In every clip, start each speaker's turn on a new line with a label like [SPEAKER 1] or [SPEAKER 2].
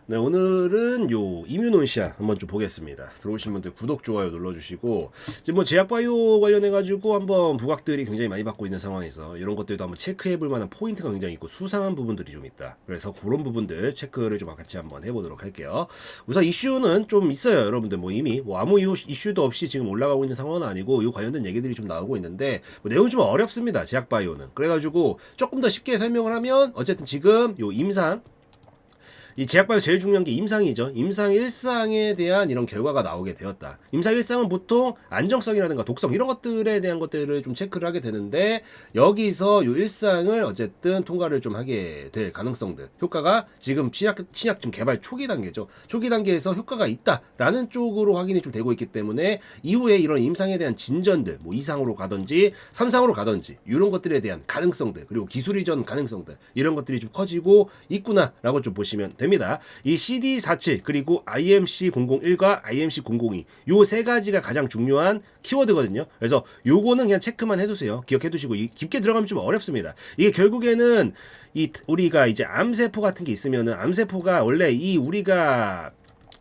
[SPEAKER 1] 네, 오늘은 요 이뮤논시아 한번 좀 보겠습니다. 들어오신 분들 구독, 좋아요 눌러주시고, 지금 뭐 제약바이오 관련해가지고 한번 부각들이 굉장히 많이 받고 있는 상황에서 이런 것들도 한번 체크해볼 만한 포인트가 굉장히 있고 수상한 부분들이 좀 있다. 그래서 그런 부분들 체크를 좀 같이 한번 해보도록 할게요. 우선 이슈는 좀 있어요. 여러분들 뭐 이미 뭐 아무 이슈도 없이 지금 올라가고 있는 상황은 아니고 이 관련된 얘기들이 좀 나오고 있는데 뭐 내용이 좀 어렵습니다. 제약바이오는. 그래가지고 조금 더 쉽게 설명을 하면 어쨌든 지금 요 임상 이 제약바이오 제일 중요한 게 임상이죠. 임상 1상에 대한 이런 결과가 나오게 되었다. 임상 1상은 보통 안정성이라든가 독성 이런 것들에 대한 것들을 좀 체크를 하게 되는데 여기서 요 1상을 어쨌든 통과를 좀 하게 될 가능성들 효과가 지금 신약 지금 개발 초기 단계죠. 초기 단계에서 효과가 있다라는 쪽으로 확인이 좀 되고 있기 때문에 이후에 이런 임상에 대한 진전들 뭐 2상으로 가든지 3상으로 가든지 이런 것들에 대한 가능성들 그리고 기술 이전 가능성들 이런 것들이 좀 커지고 있구나라고 좀 보시면 됩니다. 이 CD47 그리고 IMC001과 IMC002 요 세 가지가 가장 중요한 키워드거든요. 그래서 요거는 그냥 체크만 해두세요. 기억해 두시고 깊게 들어가면 좀 어렵습니다. 이게 결국에는 이 우리가 이제 암세포 같은 게 있으면은 암세포가 원래 이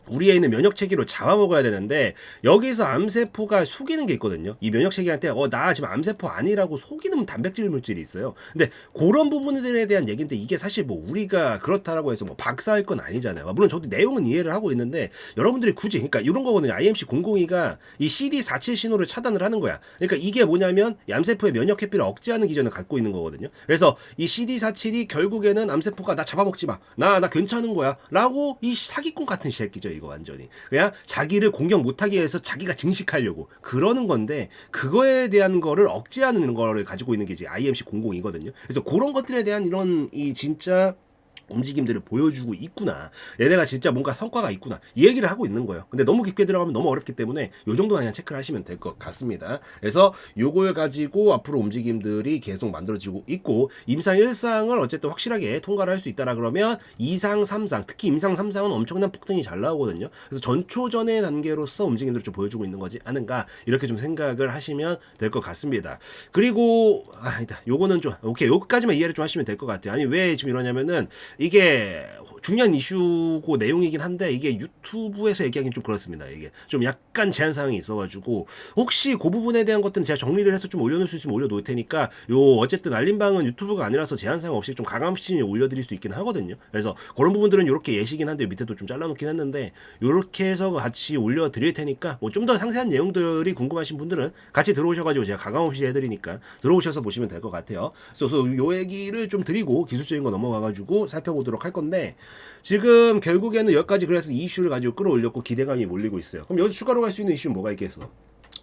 [SPEAKER 1] 우리에 있는 면역 체계로 잡아먹어야 되는데 여기서 암세포가 속이는 게 있거든요. 이 면역 체계한테 나 지금 암세포 아니라고 속이는 단백질 물질이 있어요. 근데 그런 부분들에 대한 얘기인데 이게 사실 뭐 우리가 그렇다라고 해서 뭐 박사할 건 아니잖아요. 물론 저도 내용은 이해를 하고 있는데 여러분들이 굳이 그러니까 이런 거거든요. IMC002가 이 CD47 신호를 차단을 하는 거야. 그러니까 이게 뭐냐면 암세포의 면역 회피를 억제하는 기전을 갖고 있는 거거든요. 그래서 이 CD47이 결국에는 암세포가 나 잡아먹지 마. 나 괜찮은 거야. 라고 이 사기꾼 같은 새끼죠. 이거 완전히 그냥 자기를 공격 못하게 해서 자기가 증식하려고 그러는 건데 그거에 대한 거를 억제하는 거를 가지고 있는 게 이제 IMC002거든요. 그래서 그런 것들에 대한 이런 이 진짜 움직임들을 보여주고 있구나. 얘네가 진짜 뭔가 성과가 있구나. 이 얘기를 하고 있는 거예요. 근데 너무 깊게 들어가면 너무 어렵기 때문에 요 정도만 그냥 체크를 하시면 될 것 같습니다. 그래서 요걸 가지고 앞으로 움직임들이 계속 만들어지고 있고 임상 1상을 어쨌든 확실하게 통과를 할 수 있다라 그러면 2상, 3상 특히 임상 3상은 엄청난 폭등이 잘 나오거든요. 그래서 전초전의 단계로서 움직임들을 좀 보여주고 있는 거지 않은가 이렇게 좀 생각을 하시면 될 것 같습니다. 그리고 아니다. 요거는 좀 오케이. 여기까지만 이해를 좀 하시면 될 것 같아요. 아니 왜 지금 이러냐면은 이게 중요한 이슈고 내용이긴 한데 이게 유튜브에서 얘기하기는 좀 그렇습니다. 이게 좀 약간 제한 사항이 있어가지고 혹시 그 부분에 대한 것들은 제가 정리를 해서 좀 올려놓을 수 있으면 올려놓을 테니까 요 어쨌든 알림방은 유튜브가 아니라서 제한 사항 없이 좀 가감없이 올려드릴 수 있긴 하거든요. 그래서 그런 부분들은 이렇게 예시긴 한데 밑에도 좀 잘라놓긴 했는데 요렇게 해서 같이 올려드릴 테니까 뭐 좀 더 상세한 내용들이 궁금하신 분들은 같이 들어오셔가지고 제가 가감없이 해드리니까 들어오셔서 보시면 될 것 같아요. 그래서 요 얘기를 좀 드리고 기술적인 거 넘어가가지고 살펴보도록 할 건데 지금 결국에는 여기까지 그래서 이 이슈를 가지고 끌어올렸고 기대감이 몰리고 있어요. 그럼 여기서 추가로 갈 수 있는 이슈는 뭐가 있겠어?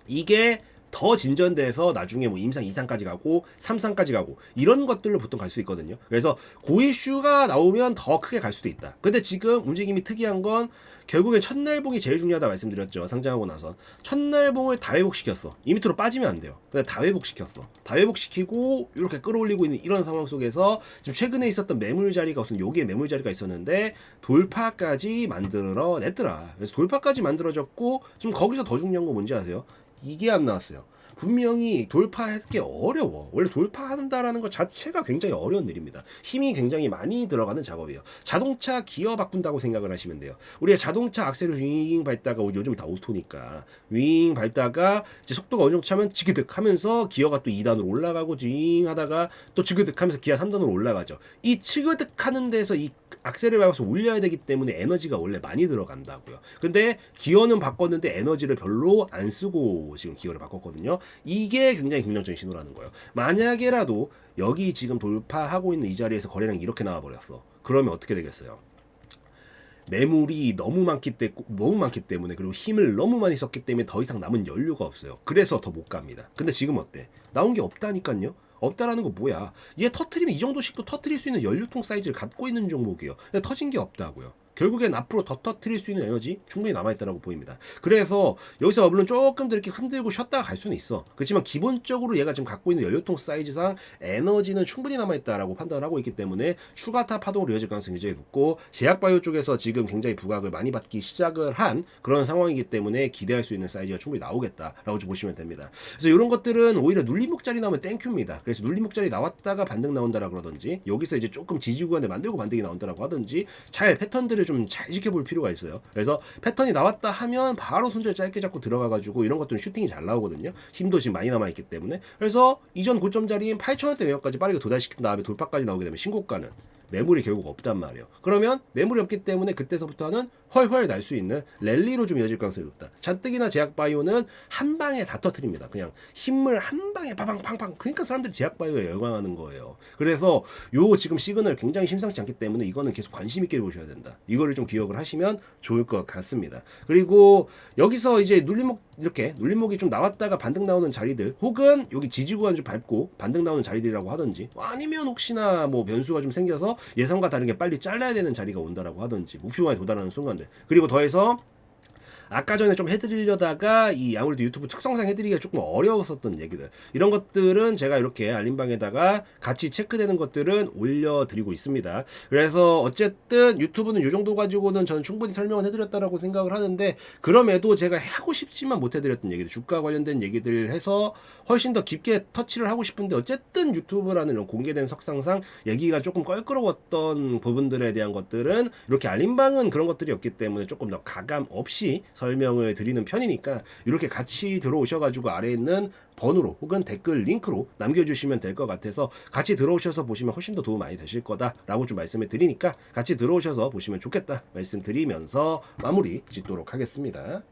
[SPEAKER 1] 이게 더 진전돼서 나중에 뭐 임상 2상까지 가고 3상까지 가고 이런 것들로 보통 갈 수 있거든요. 그래서 고 이슈가 나오면 더 크게 갈 수도 있다. 근데 지금 움직임이 특이한 건 결국엔 첫날봉이 제일 중요하다 말씀드렸죠. 상장하고 나서 첫날봉을 다 회복시켰어. 이 밑으로 빠지면 안 돼요. 근데 다 회복시켰어. 다 회복시키고 이렇게 끌어올리고 있는 이런 상황 속에서 지금 최근에 있었던 매물 자리가 우선 여기에 매물 자리가 있었는데 돌파까지 만들어 냈더라. 그래서 돌파까지 만들어졌고 지금 거기서 더 중요한 건 뭔지 아세요? 이게 안 나왔어요. 분명히 돌파하기 게 어려워. 원래 돌파한다라는 것 자체가 굉장히 어려운 일입니다. 힘이 굉장히 많이 들어가는 작업이에요. 자동차 기어 바꾼다고 생각을 하시면 돼요. 우리가 자동차 악셀을 윙 밟다가 요즘 다 오토니까 윙 밟다가 이제 속도가 어느 정도 차면 지그득 하면서 기어가 또 2단으로 올라가고 징 하다가 또 지그득 하면서 기어 3단으로 올라가죠. 이 지그득 하는 데서 이 악셀을 밟아서 올려야 되기 때문에 에너지가 원래 많이 들어간다고요. 근데 기어는 바꿨는데 에너지를 별로 안 쓰고 지금 기어를 바꿨거든요. 이게 굉장히 긍정적인 신호라는 거예요. 만약에라도 여기 지금 돌파하고 있는 이 자리에서 거래량이 이렇게 나와버렸어. 그러면 어떻게 되겠어요? 매물이 너무 많기 때문에 그리고 힘을 너무 많이 썼기 때문에 더 이상 남은 연료가 없어요. 그래서 더 못 갑니다. 근데 지금 어때? 나온 게 없다니까요. 없다라는 거 뭐야? 얘 터트리면 이 정도씩도 터트릴 수 있는 연료통 사이즈를 갖고 있는 종목이에요. 근데 터진 게 없다고요. 결국엔 앞으로 더 터트릴 수 있는 에너지 충분히 남아있다고 보입니다. 그래서 여기서 물론 조금 더 이렇게 흔들고 쉬었다가 갈 수는 있어. 그렇지만 기본적으로 얘가 지금 갖고 있는 연료통 사이즈상 에너지는 충분히 남아있다라고 판단을 하고 있기 때문에 추가타 파동으로 이어질 가능성이 굉장히 높고 제약바이오 쪽에서 지금 굉장히 부각을 많이 받기 시작을 한 그런 상황이기 때문에 기대할 수 있는 사이즈가 충분히 나오겠다라고 좀 보시면 됩니다. 그래서 이런 것들은 오히려 눌림목자리 나오면 땡큐입니다. 그래서 눌림목자리 나왔다가 반등 나온다라 그러든지 여기서 이제 조금 지지구간을 만들고 반등이 나온다라고 하든지 잘 패턴들을 손질을 좀 잘 지켜볼 필요가 있어요. 그래서 패턴이 나왔다 하면 바로 손질 짧게 잡고 들어가가지고 이런 것들은 슈팅이 잘 나오거든요. 힘도 지금 많이 남아있기 때문에. 그래서 이전 고점자리인 8,000원대 외곽까지 빠르게 도달시킨 다음에 돌파까지 나오게 되면 신고가는 매물이 결국 없단 말이에요. 그러면 매물이 없기 때문에 그때서부터는 훨훨 날 수 있는 랠리로 좀 이어질 가능성이 높다. 잔뜩이나 제약바이오는 한 방에 다 터트립니다. 그냥 힘을 한 방에 파방팡팡. 그러니까 사람들이 제약바이오에 열광하는 거예요. 그래서 요 지금 시그널 굉장히 심상치 않기 때문에 이거는 계속 관심 있게 보셔야 된다. 이거를 좀 기억을 하시면 좋을 것 같습니다. 그리고 여기서 이제 눌림목 이렇게 눌림목이 좀 나왔다가 반등 나오는 자리들, 혹은 여기 지지구간 좀 밟고 반등 나오는 자리들이라고 하든지, 아니면 혹시나 뭐 변수가 좀 생겨서 예상과 다르게 빨리 잘라야 되는 자리가 온다라고 하든지, 목표가에 도달하는 순간들, 그리고 더해서 아까 전에 좀 해드리려다가 이 아무래도 유튜브 특성상 해드리기가 조금 어려웠었던 얘기들, 이런 것들은 제가 이렇게 알림방에다가 같이 체크되는 것들은 올려드리고 있습니다. 그래서 어쨌든 유튜브는 이 정도 가지고는 저는 충분히 설명을 해드렸다라고 생각을 하는데, 그럼에도 제가 하고 싶지만 못 해드렸던 얘기들, 주가 관련된 얘기들 해서 훨씬 더 깊게 터치를 하고 싶은데, 어쨌든 유튜브라는 이런 공개된 석상상 얘기가 조금 껄끄러웠던 부분들에 대한 것들은 이렇게 알림방은 그런 것들이 없기 때문에 조금 더 가감 없이 설명을 드리는 편이니까, 이렇게 같이 들어오셔가지고 아래에 있는 번호로 혹은 댓글 링크로 남겨주시면 될 것 같아서 같이 들어오셔서 보시면 훨씬 더 도움 많이 되실 거다라고 좀 말씀을 드리니까 같이 들어오셔서 보시면 좋겠다 말씀드리면서 마무리 짓도록 하겠습니다.